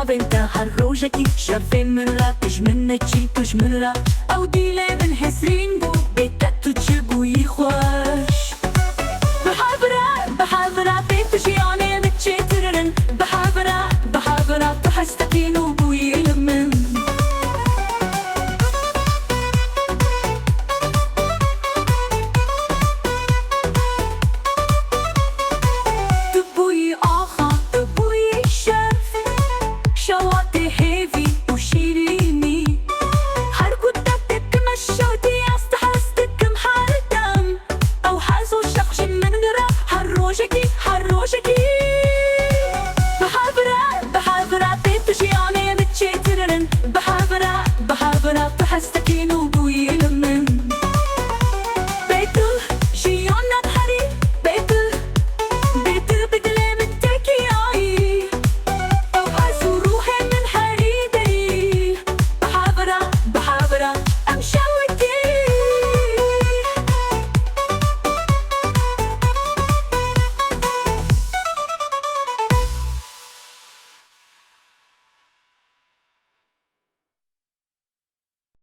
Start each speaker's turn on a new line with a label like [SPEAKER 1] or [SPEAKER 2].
[SPEAKER 1] بنتا هالروجكي شافين مرة تجمنا تشي تجمرة أو ديلة من حسرين بو بيتا تجيبو يخوش بحابرة بيتو جياني متشي تررن بحابرة تحستكينو بو يلمن تبوي آخا تبوي شرف شواطي هيفي وشيريني حركوتك تتمشى ودياست حستك محردم أو حازو شقش من نرا حروجكي